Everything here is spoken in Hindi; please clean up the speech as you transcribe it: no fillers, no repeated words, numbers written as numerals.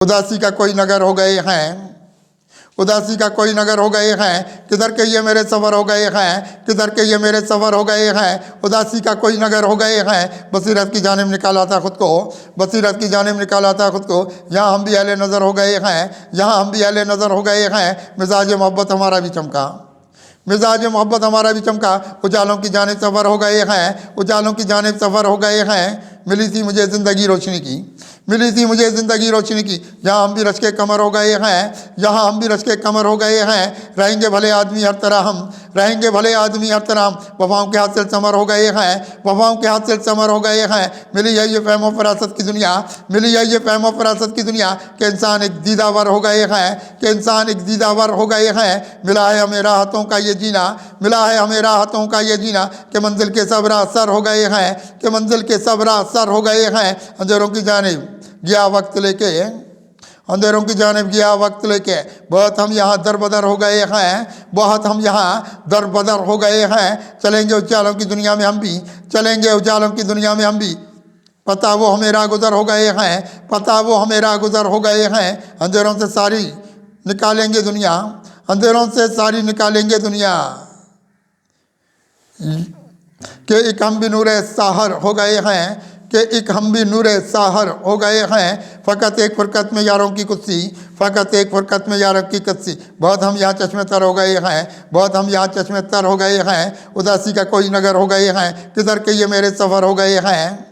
उदासी का कोई नगर हो गए हैं, उदासी का कोई नगर हो गए हैं, किधर के ये मेरे सफ़र हो गए हैं, किधर के ये मेरे सफ़र हो गए हैं। उदासी का कोई नगर हो गए हैं, बसीरत की जानिब निकाला था ख़ुद को, बसीरत की जानिब निकाला था ख़ुद को। यहाँ हम भी अहले नज़र हो गए हैं, यहाँ हम भी अहले नज़र हो गए हैं। मिजाज मोहब्बत हमारा भी चमका, मिजाज मोहब्बत हमारा भी चमका। उजालों की जानिब सफ़र हो गए हैं, उजालों की जानिब सफ़र हो गए हैं। मिली थी मुझे ज़िंदगी रोशनी की, मिली थी मुझे ज़िंदगी रोशनी की। यहाँ हम भी रच के कमर हो गए हैं, यहाँ हम भी रच के कमर हो गए हैं। रहेंगे भले आदमी हर तरह हम, रहेंगे भले आदमी हर तरह हम। वफ़ाओं के हाथ से समर हो गए हैं, वफ़ाओं के हाथ से समर हो गए हैं। मिली है ये फ़हम फरासत की दुनिया, मिली है ये फ़हम फरासत की दुनिया कि इंसान एक दीदावर हो गए हैं, कि इंसान एक दीदावर हो गए हैं। मिला है हमें राहतों का ये जीना, मिला है हमें राहतों का ये जीना कि मंजिल के सब राह सर हो गए हैं, कि मंजिल के सब राह सर हो गए हैं। अंधेरों की जानिब गया वक्त लेके, अंधेरों की जानिब गया वक्त लेके। बहुत हम यहाँ दर बदर हो गए हैं, बहुत हम यहाँ दर बदर हो गए हैं। चलेंगे उजालों की दुनिया में हम भी, चलेंगे उजालों की दुनिया में हम भी। पता वो हमें रागुज़र हो गए हैं, पता वो हमें रागुज़र हो गए हैं। अंधेरों से सारी निकालेंगे दुनिया, अंधेरों से सारी निकालेंगे दुनिया। कि एक हम भी नूरे साहर हो गए हैं, कि एक हम भी नूरे साहर हो गए हैं। फ़कत एक फ़ुरक़त में यारों की कुत्सी, फ़कत एक फ़ुरक़त में यारों की कुत्सी। बहुत हम यहाँ चश्मे तर हो गए हैं, बहुत हम यहाँ चश्मे तर हो गए हैं। उदासी का कोई नगर हो गए हैं, किधर के ये मेरे सफ़र हो गए हैं।